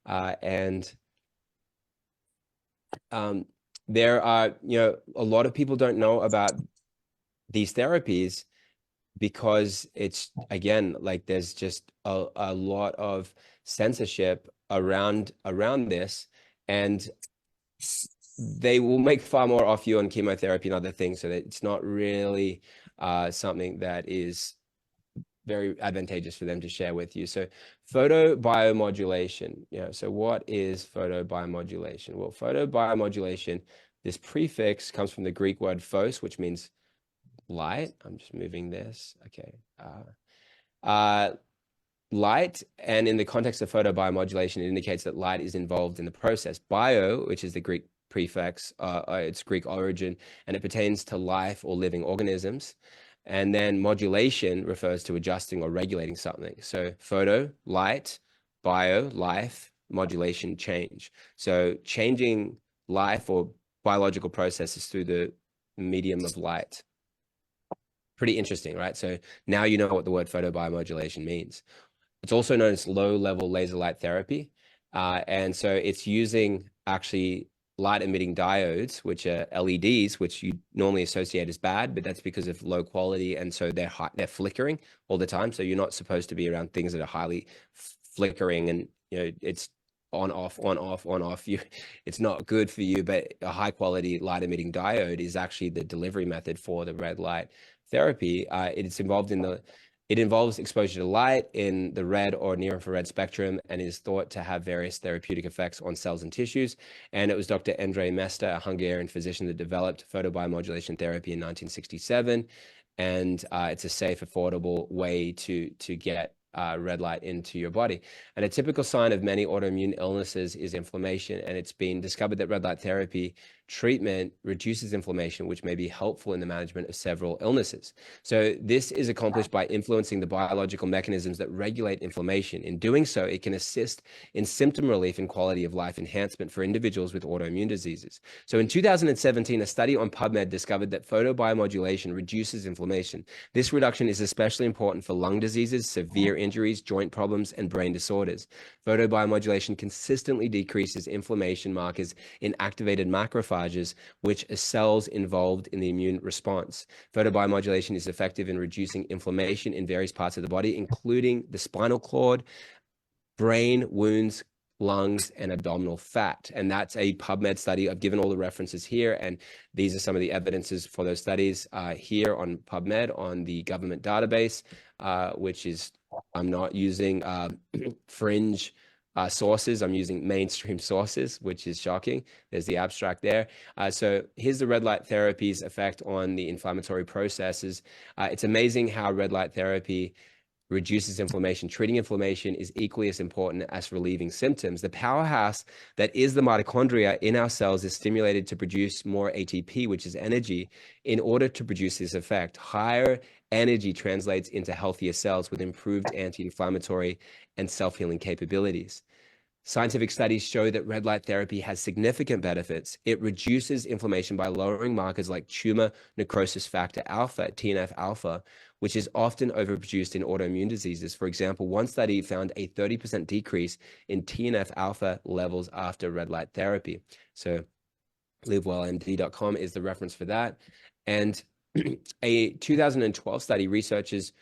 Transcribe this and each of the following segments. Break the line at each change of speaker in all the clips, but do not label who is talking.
And there are, a lot of people don't know about these therapies because it's, again, like there's just a lot of censorship around this, and they will make far more off you on chemotherapy and other things, so that it's not really something that is very advantageous for them to share with you. So photobiomodulation, so what is photobiomodulation? Well, photobiomodulation, this prefix comes from the Greek word phos, which means light. I'm just moving this. Okay. Light, and in the context of photobiomodulation, it indicates that light is involved in the process. Bio, which is the Greek prefix, its Greek origin, and it pertains to life or living organisms. And then modulation refers to adjusting or regulating something. So photo, light; bio, life; modulation, change. So changing life or biological processes through the medium of light. Pretty interesting, right? So now you know what the word photobiomodulation means. It's also known as low-level laser light therapy. And so it's using actually light-emitting diodes, which are LEDs, which you normally associate as bad, but that's because of low quality, and so they're flickering all the time. So you're not supposed to be around things that are highly flickering, and it's on off, on off, on off. It's not good for you. But a high-quality light-emitting diode is actually the delivery method for the red light therapy. It involves exposure to light in the red or near-infrared spectrum, and is thought to have various therapeutic effects on cells and tissues. And it was Dr. Endre Mester, a Hungarian physician, that developed photobiomodulation therapy in 1967. And it's a safe, affordable way to get red light into your body. And a typical sign of many autoimmune illnesses is inflammation, and it's been discovered that red light therapy treatment reduces inflammation, which may be helpful in the management of several illnesses. So this is accomplished by influencing the biological mechanisms that regulate inflammation. In doing so, it can assist in symptom relief and quality of life enhancement for individuals with autoimmune diseases. So in 2017, a study on PubMed discovered that photobiomodulation reduces inflammation. This reduction is especially important for lung diseases, severe injuries, joint problems, and brain disorders. Photobiomodulation consistently decreases inflammation markers in activated macrophages, which are cells involved in the immune response. Photobiomodulation is effective in reducing inflammation in various parts of the body, including the spinal cord, brain, wounds, lungs, and abdominal fat. And that's a PubMed study. I've given all the references here, and these are some of the evidences for those studies here on PubMed on the government database, which is, I'm not using fringe sources. I'm using mainstream sources, which is shocking. There's the abstract there. So here's the red light therapy's effect on the inflammatory processes. It's amazing how red light therapy reduces inflammation. Treating inflammation is equally as important as relieving symptoms. The powerhouse that is the mitochondria in our cells is stimulated to produce more ATP, which is energy, in order to produce this effect. Higher energy translates into healthier cells with improved anti-inflammatory and self-healing capabilities. Scientific studies show that red light therapy has significant benefits. It reduces inflammation by lowering markers like tumor necrosis factor alpha, TNF alpha, which is often overproduced in autoimmune diseases. For example, one study found a 30% decrease in TNF alpha levels after red light therapy. So livewellmd.com is the reference for that. And a 2012 study, researchers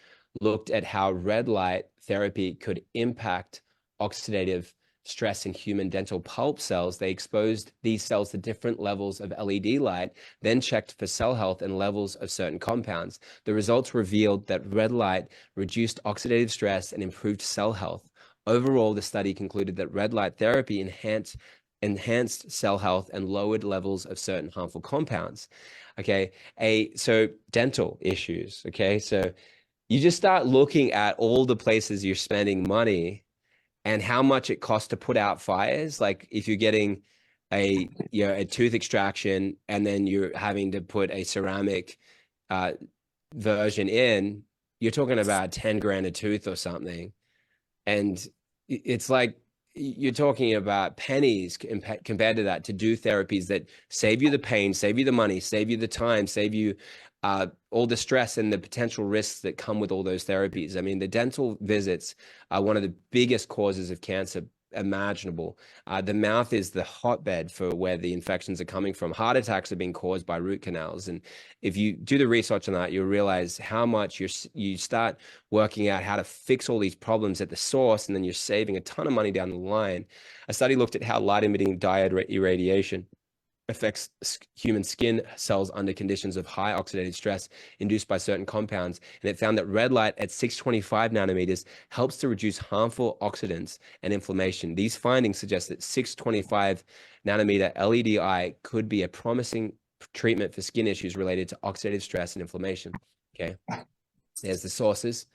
looked at how red light therapy could impact oxidative stress in human dental pulp cells. They exposed these cells to different levels of LED light, then checked for cell health and levels of certain compounds. The results revealed that red light reduced oxidative stress and improved cell health. Overall, the study concluded that red light therapy enhanced cell health and lowered levels of certain harmful compounds. Okay, so dental issues. Okay, so you just start looking at all the places you're spending money and how much it costs to put out fires. Like if you're getting a tooth extraction and then you're having to put a ceramic version in, you're talking about 10 grand a tooth or something. And it's like, you're talking about pennies compared to that, to do therapies that save you the pain, save you the money, save you the time, save you all the stress and the potential risks that come with all those therapies. I mean, the dental visits are one of the biggest causes of cancer imaginable. The mouth is the hotbed for where the infections are coming from. Heart attacks are being caused by root canals. And if you do the research on that, you'll realize how much you start working out how to fix all these problems at the source, and then you're saving a ton of money down the line. A study looked at how light-emitting diode irradiation affects human skin cells under conditions of high oxidative stress induced by certain compounds. And it found that red light at 625 nanometers helps to reduce harmful oxidants and inflammation. These findings suggest that 625 nanometer LEDI could be a promising treatment for skin issues related to oxidative stress and inflammation. Okay, there's the sources.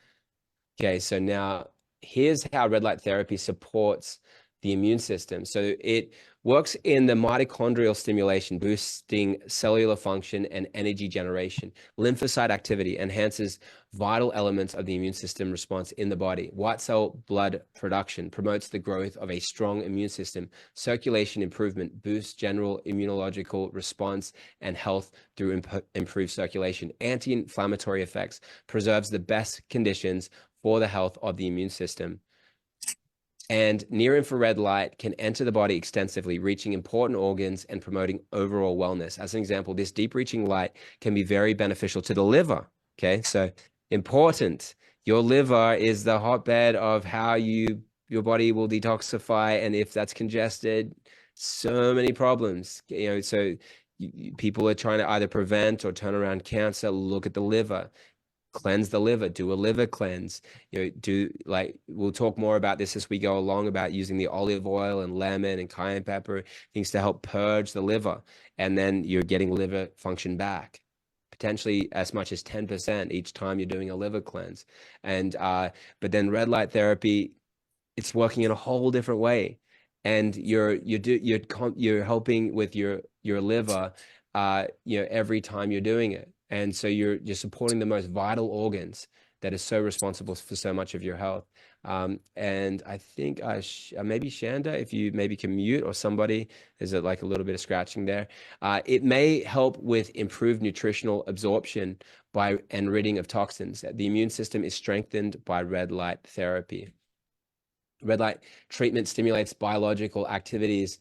Okay, so now here's how red light therapy supports the immune system. So it works in the mitochondrial stimulation, boosting cellular function and energy generation. Lymphocyte activity enhances vital elements of the immune system response in the body. White cell blood production promotes the growth of a strong immune system. Circulation improvement boosts general immunological response and health through improved circulation. Anti-inflammatory effects preserves the best conditions for the health of the immune system. And near-infrared light can enter the body extensively, reaching important organs and promoting overall wellness. As an example, this deep-reaching light can be very beneficial to the liver. Okay, so important. Your liver is the hotbed of how your body will detoxify, and if that's congested, so many problems. So people are trying to either prevent or turn around cancer. Look at the liver. Cleanse the liver, do a liver cleanse. We'll talk more about this as we go along, about using the olive oil and lemon and cayenne pepper, things to help purge the liver. And then you're getting liver function back, potentially as much as 10% each time you're doing a liver cleanse. And but then red light therapy, it's working in a whole different way. And you're helping with your liver, every time you're doing it. And so you're supporting the most vital organs that are so responsible for so much of your health. And I think maybe Shanda, if you maybe can mute, or somebody, there's like a little bit of scratching there. It may help with improved nutritional absorption and ridding of toxins. The immune system is strengthened by red light therapy. Red light treatment stimulates biological activities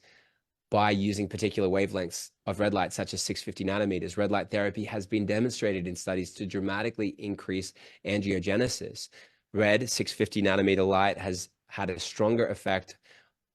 by using particular wavelengths of red light, such as 650 nanometers. Red light therapy has been demonstrated in studies to dramatically increase angiogenesis. Red 650 nanometer light has had a stronger effect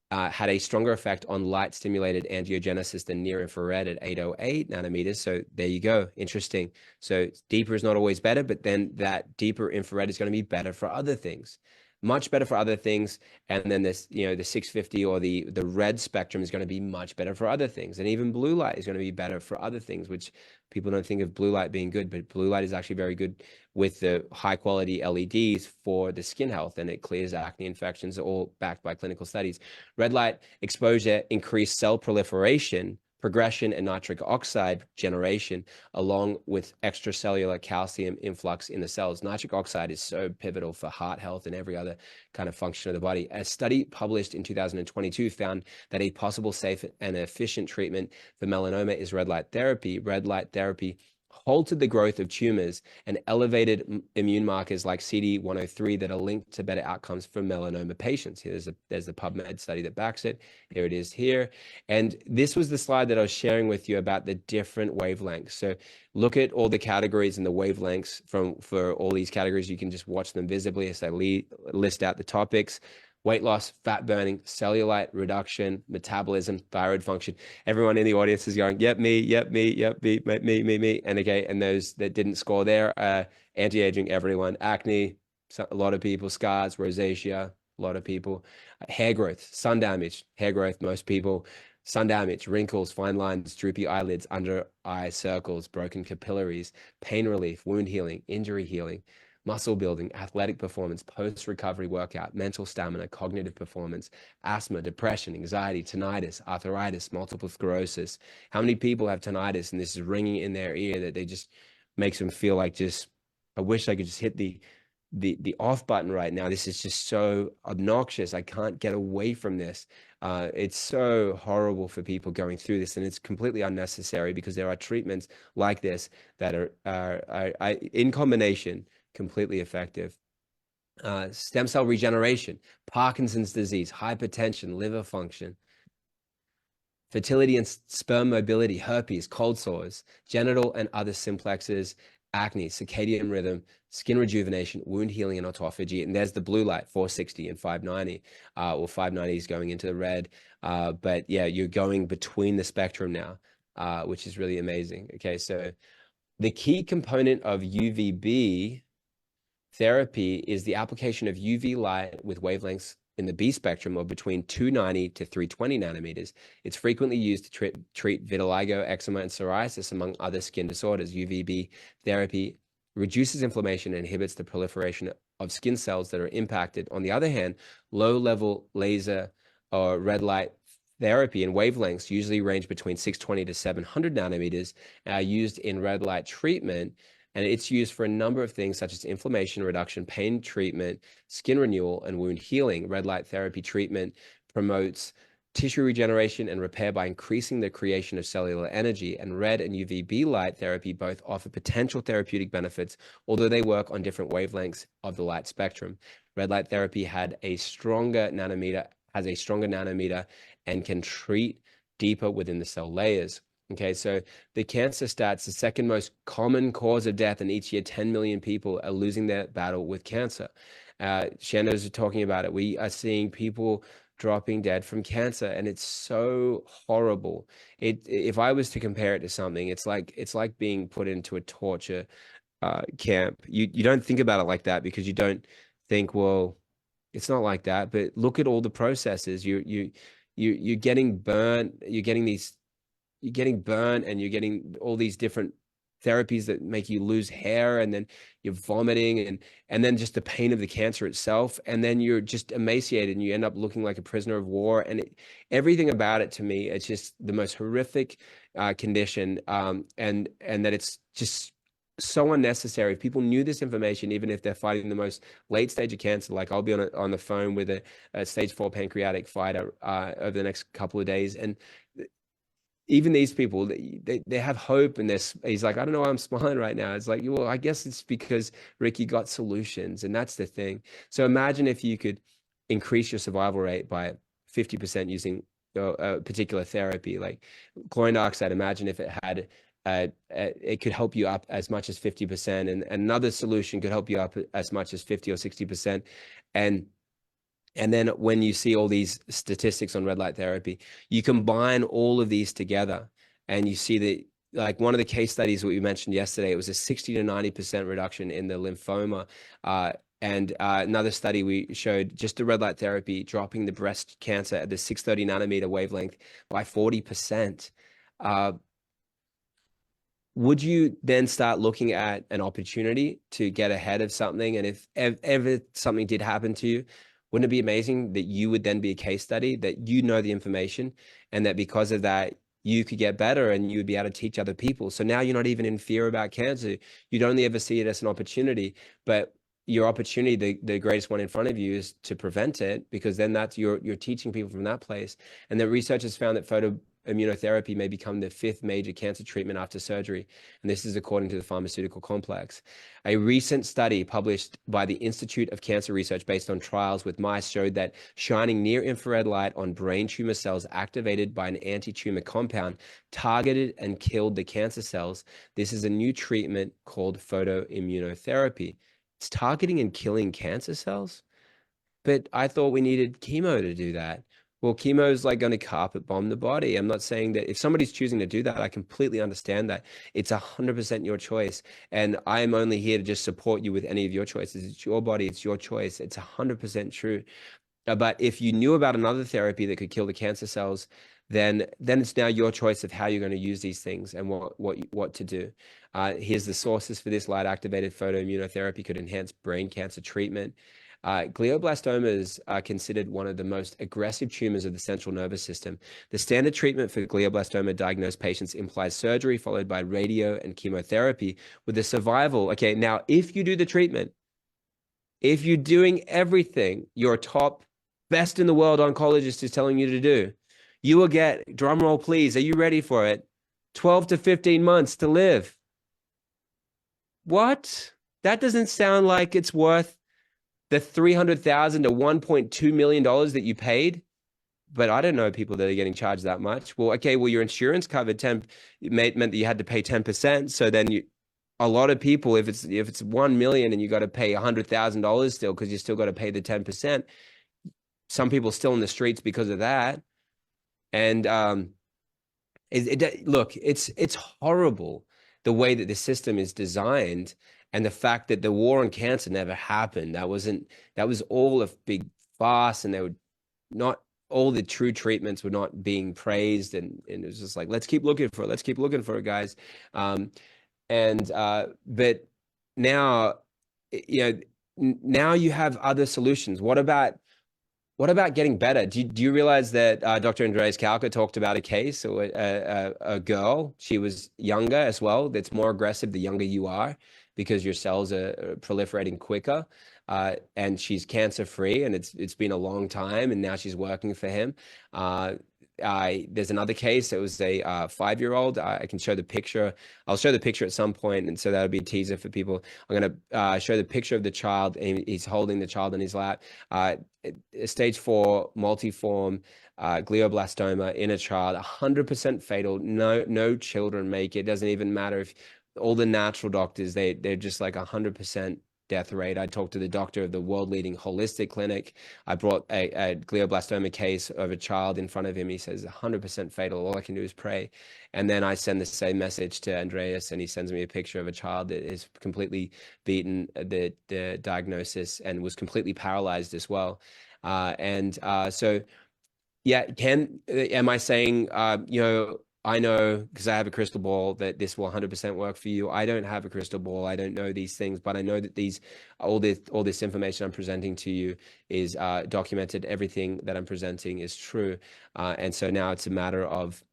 on light stimulated angiogenesis than near infrared at 808 nanometers. So there you go. Interesting. So deeper is not always better, but then that deeper infrared is going to be better for other things. Much better for other things. And then this, the 650 or the red spectrum is going to be much better for other things. And even blue light is going to be better for other things, which people don't think of blue light being good, but blue light is actually very good with the high quality LEDs for the skin health, and it clears acne infections, all backed by clinical studies. Red light exposure increased cell proliferation, progression, and nitric oxide generation, along with extracellular calcium influx in the cells. Nitric oxide is so pivotal for heart health and every other kind of function of the body. A study published in 2022 found that a possible safe and efficient treatment for melanoma is red light therapy. Red light therapy halted the growth of tumors and elevated immune markers like CD103 that are linked to better outcomes for melanoma patients. There's a PubMed study that backs it. Here it is here. And this was the slide that I was sharing with you about the different wavelengths. So look at all the categories and the wavelengths for all these categories. You can just watch them visibly as I list out the topics. Weight loss, fat burning, cellulite reduction, metabolism, thyroid function. Everyone in the audience is going, yep, me, yep, me, yep, me. And okay, and those that didn't score there, anti-aging, everyone, acne, a lot of people, scars, rosacea, a lot of people, hair growth, sun damage, hair growth, most people, sun damage, wrinkles, fine lines, droopy eyelids, under eye circles, broken capillaries, pain relief, wound healing, injury healing, muscle building, athletic performance, post-recovery workout, mental stamina, cognitive performance, asthma, depression, anxiety, tinnitus, arthritis, multiple sclerosis. How many people have tinnitus and this is ringing in their ear that they just makes them feel like I wish I could just hit the off button right now. This is just so obnoxious. I can't get away from this. It's so horrible for people going through this, and it's completely unnecessary because there are treatments like this that are in combination completely effective. stem cell regeneration, Parkinson's disease, hypertension, liver function, fertility and sperm mobility, herpes, cold sores, genital and other simplexes, acne, circadian rhythm, skin rejuvenation, wound healing, and autophagy. And there's the blue light, 460 and 590. Well, 590 is going into the red. But yeah, you're going between the spectrum now, which is really amazing. Okay, so the key component of UVB therapy is the application of UV light with wavelengths in the B spectrum of between 290 to 320 nanometers. It's frequently used to treat vitiligo, eczema, and psoriasis, among other skin disorders. UVB therapy reduces inflammation and inhibits the proliferation of skin cells that are impacted. On the other hand, low-level laser or red light therapy and wavelengths usually range between 620 to 700 nanometers are used in red light treatment. And it's used for a number of things such as inflammation reduction, pain treatment, skin renewal, and wound healing. Red light therapy treatment promotes tissue regeneration and repair by increasing the creation of cellular energy. And red and UVB light therapy both offer potential therapeutic benefits, although they work on different wavelengths of the light spectrum. Red light therapy has a stronger nanometer and can treat deeper within the cell layers. Okay, so the cancer stats, the second most common cause of death, and each year 10 million people are losing their battle with cancer. Shandos are talking about it. We are seeing people dropping dead from cancer, and it's so horrible. If I was to compare it to something, it's like being put into a torture camp. You don't think about it like that because you don't think, well, it's not like that. But look at all the processes. You're getting burnt. You're getting burnt, and you're getting all these different therapies that make you lose hair, and then you're vomiting, and then just the pain of the cancer itself, and then you're just emaciated and you end up looking like a prisoner of war. And everything about it, to me, it's just the most horrific condition, and that it's just so unnecessary. If people knew this information, even if they're fighting the most late stage of cancer, like I'll be on the phone with a stage 4 pancreatic fighter over the next couple of days, and even these people, they have hope, and he's like, I don't know why I'm smiling right now. It's like, well, I guess it's because Ricky got solutions, and that's the thing. So imagine if you could increase your survival rate by 50% using a particular therapy, like chlorine dioxide. Imagine if it had, it could help you up as much as 50%, and another solution could help you up as much as 50 or 60%. And then when you see all these statistics on red light therapy, you combine all of these together, and you see that, like one of the case studies that we mentioned yesterday, it was a 60 to 90% reduction in the lymphoma. And another study we showed just the red light therapy dropping the breast cancer at the 630 nanometer wavelength by 40%. Would you then start looking at an opportunity to get ahead of something? And if ever something did happen to you, wouldn't it be amazing that you would then be a case study, that you know the information, and that because of that, you could get better and you would be able to teach other people? So now you're not even in fear about cancer. You'd only ever see it as an opportunity, but your opportunity, the greatest one in front of you, is to prevent it, because then that's you're teaching people from that place. And the research has found that photoimmunotherapy may become the 5th major cancer treatment after surgery. And this is according to the pharmaceutical complex. A recent study published by the Institute of Cancer Research based on trials with mice showed that shining near infrared light on brain tumor cells activated by an anti-tumor compound targeted and killed the cancer cells. This is a new treatment called photoimmunotherapy. It's targeting and killing cancer cells? But I thought we needed chemo to do that. Well, chemo is like going to carpet bomb the body. I'm not saying that if somebody's choosing to do that, I completely understand that. It's 100% your choice. And I'm only here to just support you with any of your choices. It's your body, it's your choice. It's 100% true. But if you knew about another therapy that could kill the cancer cells, then it's now your choice of how you're going to use these things and what to do. Here's the sources for this. Light activated photoimmunotherapy could enhance brain cancer treatment. Glioblastomas are considered one of the most aggressive tumors of the central nervous system. The standard treatment for glioblastoma diagnosed patients implies surgery followed by radio and chemotherapy with the survival. Okay, now if you do the treatment, if you're doing everything your top best in the world oncologist is telling you to do, you will get, drum roll please, are you ready for it? 12 to 15 months to live. What? That doesn't sound like it's worth the $300,000 to $1.2 million that you paid, but I don't know people that are getting charged that much. Well, okay, well, your insurance covered 10, meant that you had to pay 10%. So then a lot of people, if it's 1 million and you got to pay $100,000 still, because you still got to pay the 10%, some people still in the streets because of that. And look, it's horrible the way that the system is designed, and the fact that the war on cancer never happened. That was all a big farce, and they were not, all the true treatments were not being praised, and it was just like, let's keep looking for it, guys. But now, now you have other solutions. What about getting better? Do you realize that Dr. Andreas Kalka talked about a case, or a girl, she was younger as well, that's more aggressive the younger you are, because your cells are proliferating quicker, and she's cancer-free, and it's been a long time, and now she's working for him. There's another case. It was a 5-year-old. I can show the picture. I'll show the picture at some point, and so that'll be a teaser for people. I'm going to show the picture of the child, and he's holding the child in his lap. Stage 4 multiform glioblastoma in a child, 100% fatal. No children make it. It doesn't even matter if all the natural doctors, they're just like 100% death rate. I talked to the doctor of the world leading holistic clinic. I brought a glioblastoma case of a child in front of him. He says 100% fatal. All I can do is pray. And then I send the same message to Andreas, and he sends me a picture of a child that is completely beaten the diagnosis and was completely paralyzed as well. So yeah, am I saying, I know, because I have a crystal ball, that this will 100% work for you? I don't have a crystal ball. I don't know these things, but I know that all this information I'm presenting to you is documented. Everything that I'm presenting is true. And so now it's a matter of,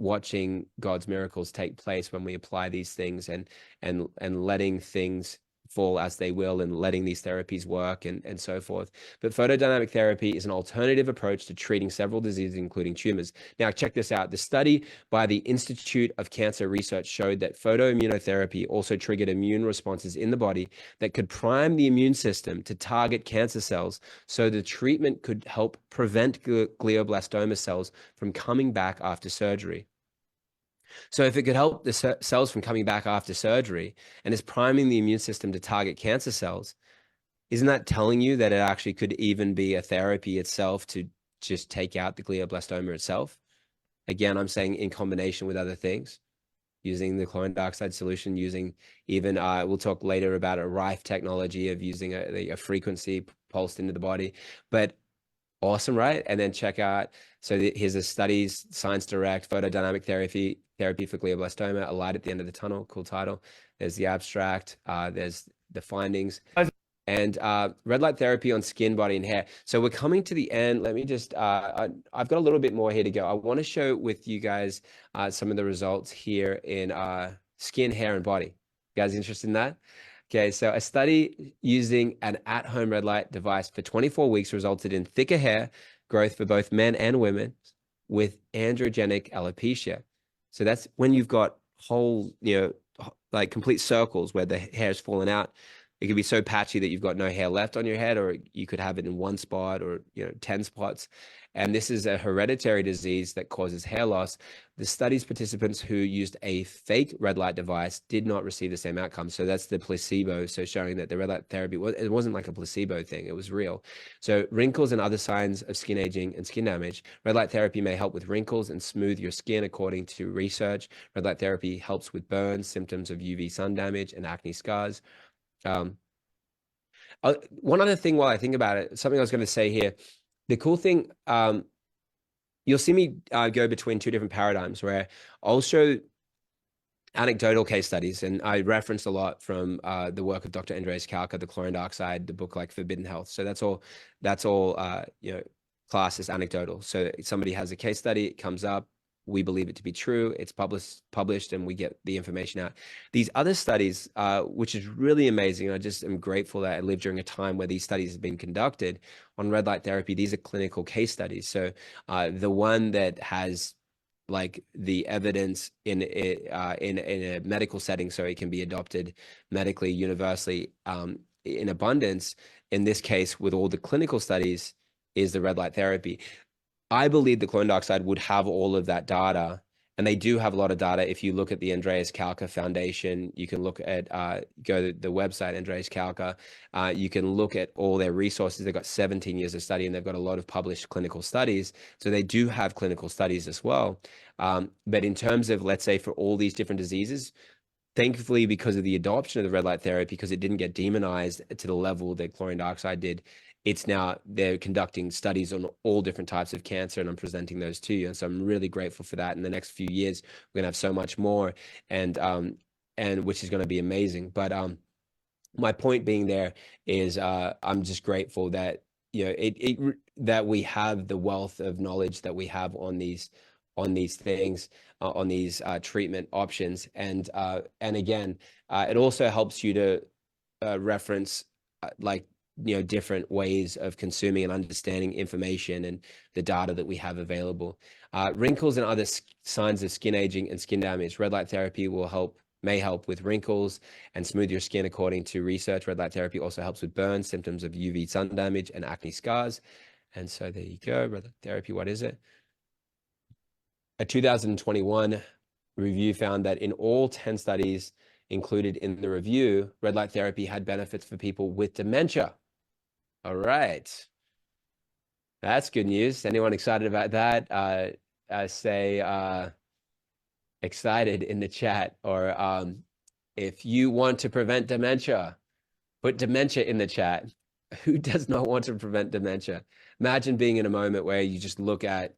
watching God's miracles take place when we apply these things, and letting things fall as they will, and letting these therapies work, and so forth. But photodynamic therapy is an alternative approach to treating several diseases, including tumors. Now, check this out. The study by the Institute of Cancer Research showed that photoimmunotherapy also triggered immune responses in the body that could prime the immune system to target cancer cells, so the treatment could help prevent glioblastoma cells from coming back after surgery. So if it could help the cells from coming back after surgery, and is priming the immune system to target cancer cells, isn't that telling you that it actually could even be a therapy itself to just take out the glioblastoma itself? Again, I'm saying in combination with other things, using the chlorine dioxide solution, using even, we'll talk later about a Rife technology of using a frequency pulsed into the body. But awesome, right? And then check out, so here's the studies, Science Direct, photodynamic therapy for glioblastoma, a light at the end of the tunnel, cool title. There's the abstract, there's the findings, and red light therapy on skin, body, and hair. So we're coming to the end. Let me just, I've got a little bit more here to go. I want to share with you guys some of the results here in skin, hair, and body. You guys interested in that? Okay, so a study using an at-home red light device for 24 weeks resulted in thicker hair growth for both men and women with androgenic alopecia. So that's when you've got whole, like complete circles where the hair's fallen out. It can be so patchy that you've got no hair left on your head, or you could have it in one spot, or 10 spots. And this is a hereditary disease that causes hair loss. The study's participants who used a fake red light device did not receive the same outcome. So that's the placebo. So showing that the red light therapy, it wasn't like a placebo thing. It was real. So wrinkles and other signs of skin aging and skin damage. Red light therapy may help with wrinkles and smooth your skin, according to research. Red light therapy helps with burns, symptoms of UV sun damage, and acne scars. One other thing while I think about it, something I was going to say here, the cool thing, you'll see me go between two different paradigms, where I'll show anecdotal case studies, and I referenced a lot from the work of Dr. Andreas Kalka, the chlorine dioxide, the book like Forbidden Health. So that's all class is anecdotal. So somebody has a case study, it comes up, we believe it to be true, it's published, and we get the information out. These other studies, which is really amazing, I just am grateful that I lived during a time where these studies have been conducted on red light therapy. These are clinical case studies. So the one that has like the evidence in a medical setting, so it can be adopted medically universally, in abundance, in this case, with all the clinical studies, is the red light therapy. I believe the chlorine dioxide would have all of that data, and they do have a lot of data. If you look at the Andreas Kalka Foundation, you can look at, go to the website, Andreas Kalka. You can look at all their resources. They've got 17 years of study, and they've got a lot of published clinical studies. So they do have clinical studies as well. But in terms of, let's say, for all these different diseases, thankfully, because of the adoption of the red light therapy, because it didn't get demonized to the level that chlorine dioxide did, it's now, they're conducting studies on all different types of cancer, and I'm presenting those to you. And so I'm really grateful for that. In the next few years, we're gonna have so much more, and which is gonna be amazing. But my point being there is, I'm just grateful that, you know, that we have the wealth of knowledge that we have on these things, on these treatment options. And again, it also helps you to reference like, you know, different ways of consuming and understanding information and the data that we have available. Wrinkles and other signs of skin aging and skin damage. Red light therapy may help with wrinkles and smooth your skin. According to research, red light therapy also helps with burns, symptoms of UV sun damage, and acne scars. And so there you go. Red light therapy, what is it? A 2021 review found that in all 10 studies included in the review, red light therapy had benefits for people with dementia. All right. That's good news. Anyone excited about that? Say excited in the chat, or if you want to prevent dementia, put dementia in the chat. Who does not want to prevent dementia? Imagine being in a moment where you just look at,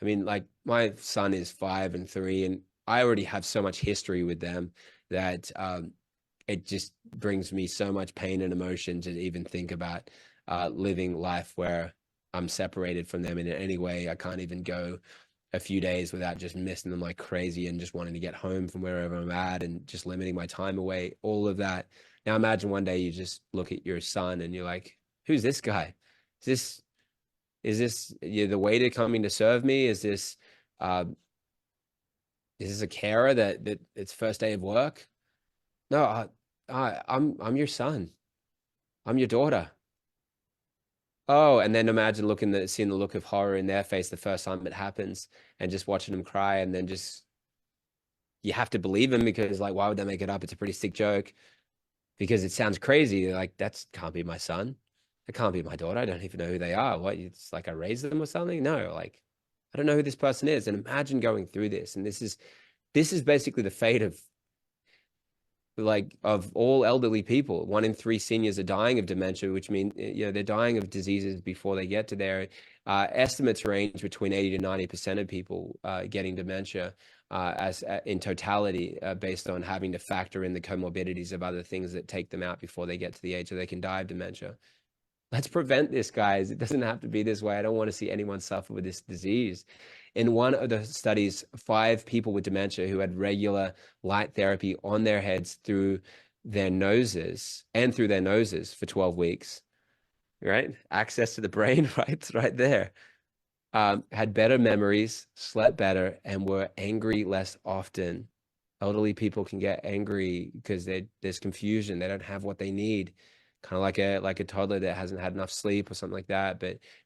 I mean, like, my son is 5 and 3, and I already have so much history with them that it just brings me so much pain and emotion to even think about living life where I'm separated from them in any way. I can't even go a few days without just missing them like crazy, and just wanting to get home from wherever I'm at, and just limiting my time away, all of that. Now imagine one day you just look at your son and you're like, who's this guy? Is this the waiter coming to serve me? Is this a carer that it's first day of work? No, I'm your son. I'm your daughter. Oh, and then imagine seeing the look of horror in their face the first time it happens, and just watching them cry, and then just, you have to believe them, because like, why would they make it up? It's a pretty sick joke, because it sounds crazy. Like, that can't be my son. It can't be my daughter. I don't even know who they are. What, it's like I raised them or something? No, like, I don't know who this person is. And imagine going through this. And this is basically the fate of, like, of all elderly people. 1 in 3 seniors are dying of dementia, which means, you know, they're dying of diseases before they get to there. Estimates range between 80 to 90% of people getting dementia in totality, based on having to factor in the comorbidities of other things that take them out before they get to the age that they can die of dementia. Let's prevent this, guys. It doesn't have to be this way. I don't want to see anyone suffer with this disease. In one of the studies, 5 people with dementia who had regular light therapy on their heads through their noses for 12 weeks, right? Access to the brain, right? It's right there. Had better memories, slept better, and were angry less often. Elderly people can get angry because there's confusion. They don't have what they need. Kind of like a toddler that hasn't had enough sleep or something like that,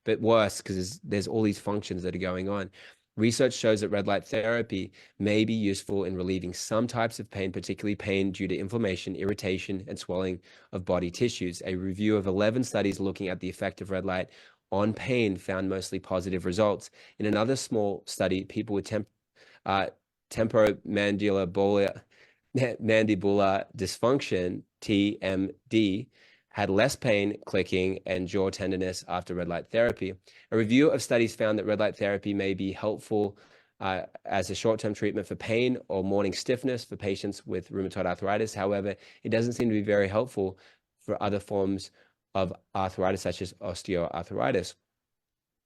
but worse, because there's all these functions that are going on. Research shows that red light therapy may be useful in relieving some types of pain, particularly pain due to inflammation, irritation, and swelling of body tissues. A review of 11 studies looking at the effect of red light on pain found mostly positive results. In another small study, people with temporomandibular dysfunction, TMD, had less pain, clicking, and jaw tenderness after red light therapy. A review of studies found that red light therapy may be helpful as a short-term treatment for pain or morning stiffness for patients with rheumatoid arthritis. However, it doesn't seem to be very helpful for other forms of arthritis, such as osteoarthritis.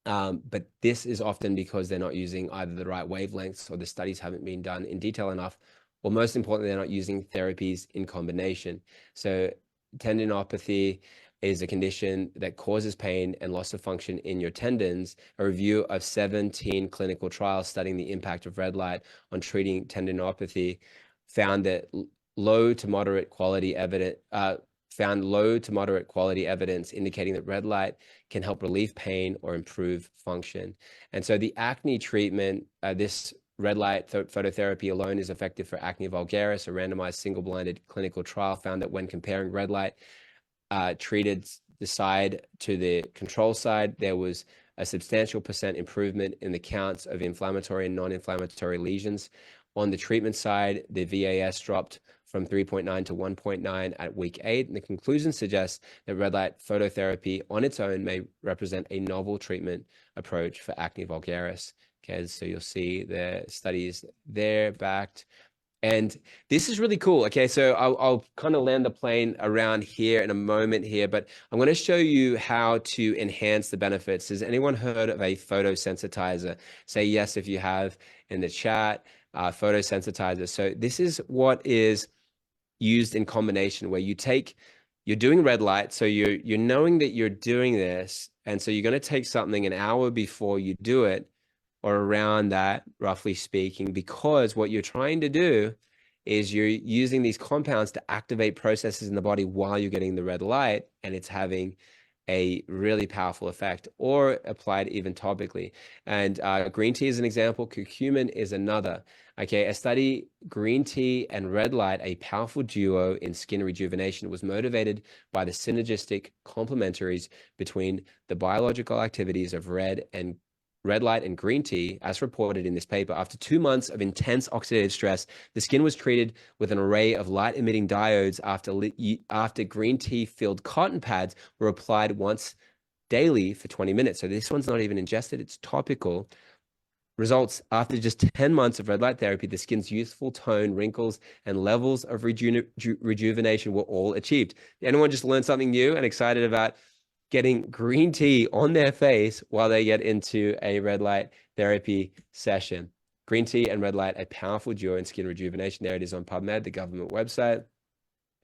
But this is often because they're not using either the right wavelengths, or the studies haven't been done in detail enough, or most importantly, they're not using therapies in combination. So tendinopathy is a condition that causes pain and loss of function in your tendons. A review of 17 clinical trials studying the impact of red light on treating tendinopathy found that low to moderate quality evidence found low to moderate quality evidence indicating that red light can help relieve pain or improve function. And so the acne treatment, this red light phototherapy alone is effective for acne vulgaris. A randomized single-blinded clinical trial found that when comparing red light treated the side to the control side, there was a substantial % improvement in the counts of inflammatory and non-inflammatory lesions. On the treatment side, the VAS dropped from 3.9 to 1.9 at week 8, and the conclusion suggests that red light phototherapy on its own may represent a novel treatment approach for acne vulgaris. Okay, so you'll see the studies there backed. And this is really cool. Okay, so I'll kind of land the plane around here in a moment here, but I'm going to show you how to enhance the benefits. Has anyone heard of a photosensitizer? Say yes if you have in the chat. Photosensitizer. So this is what is used in combination, where you're doing red light, so you're knowing that you're doing this, and so you're going to take something an hour before you do it, or around that, roughly speaking, because what you're trying to do is you're using these compounds to activate processes in the body while you're getting the red light, and it's having a really powerful effect, or applied even topically. And green tea is an example, curcumin is another. Okay, a study, green tea and red light, a powerful duo in skin rejuvenation, was motivated by the synergistic complementaries between the biological activities of red light and green tea. As reported in this paper, after 2 months of intense oxidative stress, the skin was treated with an array of light-emitting diodes after green tea-filled cotton pads were applied once daily for 20 minutes. So this one's not even ingested, it's topical. Results: after just 10 months of red light therapy, the skin's youthful tone, wrinkles, and levels of rejuvenation were all achieved. Anyone just learned something new and excited about getting green tea on their face while they get into a red light therapy session? Green tea and red light, a powerful duo in skin rejuvenation. There it is on PubMed, the government website.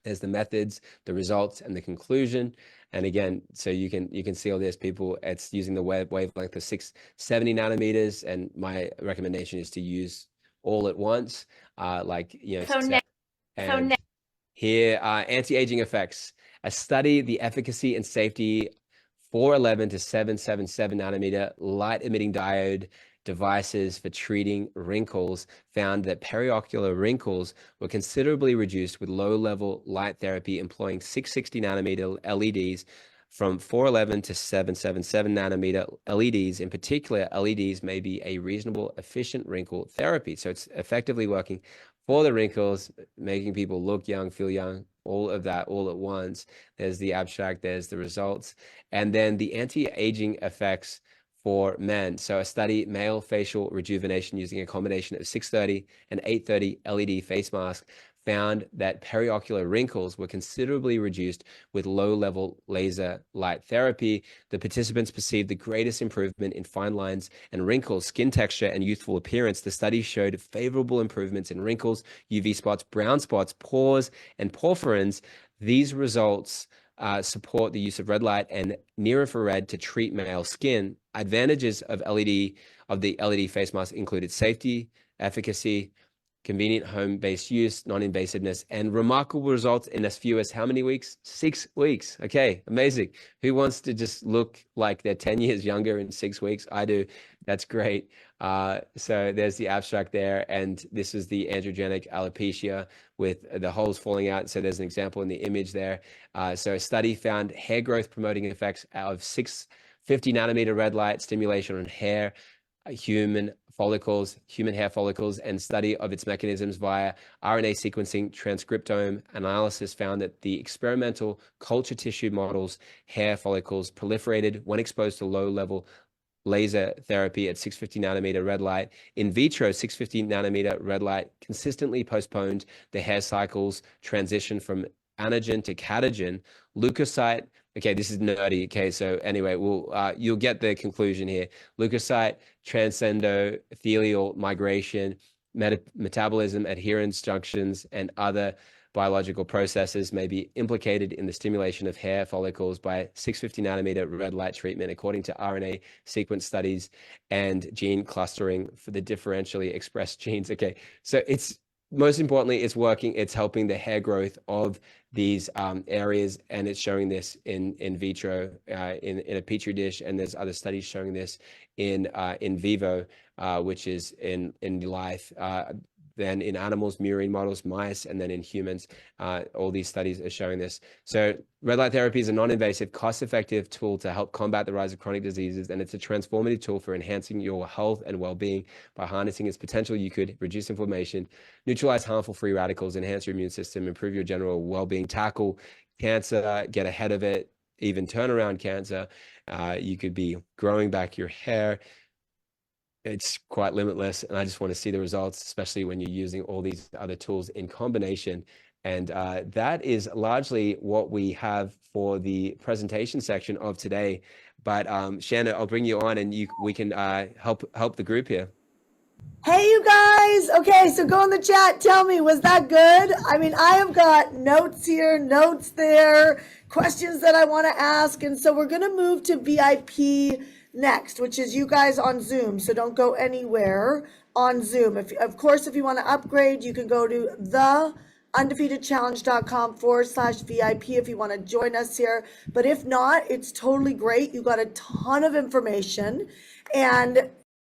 There's the methods, the results, and the conclusion. And again, so you can see all this. People, it's using the wavelength of 670 nanometers, and my recommendation is to use all at once, here, anti-aging effects. A study, the efficacy and safety 411 to 777 nanometer light-emitting diode devices for treating wrinkles, found that periocular wrinkles were considerably reduced with low-level light therapy employing 660 nanometer LEDs. From 411 to 777 nanometer LEDs, in particular, LEDs may be a reasonable, efficient wrinkle therapy. So it's effectively working for the wrinkles, making people look young, feel young, all of that all at once. There's the abstract, there's the results. And then the anti-aging effects for men. So a study, male facial rejuvenation using a combination of 630 and 830 LED face mask, found that periocular wrinkles were considerably reduced with low-level laser light therapy. The participants perceived the greatest improvement in fine lines and wrinkles, skin texture, and youthful appearance. The study showed favorable improvements in wrinkles, UV spots, brown spots, pores, and porphyrins. These results support the use of red light and near-infrared to treat male skin. Advantages of the LED face mask included safety, efficacy, convenient home-based use, non-invasiveness, and remarkable results in as few as how many weeks? 6 weeks. Okay, amazing. Who wants to just look like they're 10 years younger in 6 weeks? I do. That's great. So there's the abstract there, and this is the androgenic alopecia with the holes falling out. So there's an example in the image there. So a study found hair growth promoting effects of 650 nanometer red light stimulation on hair, human hair follicles, and study of its mechanisms via RNA sequencing transcriptome analysis found that the experimental culture tissue models hair follicles proliferated when exposed to low-level laser therapy at 650 nanometer red light. In vitro, 650 nanometer red light consistently postponed the hair cycle's transition from anagen to catagen. Leukocyte, okay, this is nerdy. Okay, so anyway, you'll get the conclusion here. Leukocyte, transcendothelial migration, metabolism, adherence junctions, and other biological processes may be implicated in the stimulation of hair follicles by 650 nanometer red light treatment, according to RNA sequence studies and gene clustering for the differentially expressed genes. Okay, so it's most importantly, it's working. It's helping the hair growth of these areas, and it's showing this in vitro in a petri dish, and there's other studies showing this in vivo, which is in life. Then in animals, murine models, mice, and then in humans, all these studies are showing this. So red light therapy is a non-invasive, cost-effective tool to help combat the rise of chronic diseases, and it's a transformative tool for enhancing your health and well-being. By harnessing its potential, you could reduce inflammation, neutralize harmful free radicals, enhance your immune system, improve your general well-being, tackle cancer, get ahead of it, even turn around cancer. You could be growing back your hair. It's quite limitless, and I just want to see the results, especially when you're using all these other tools in combination. And that is largely what we have for the presentation section of today. But Shanna, I'll bring you on, and we can help the group here.
Hey, you guys. Okay, so go in the chat. Tell me, was that good? I mean, I have got notes here, notes there, questions that I want to ask. And so we're going to move to VIP next, which is you guys on Zoom. So don't go anywhere on Zoom. Of course, if you want to upgrade, you can go to theundefeatedchallenge.com/VIP if you want to join us here. But if not, it's totally great. You got a ton of information. And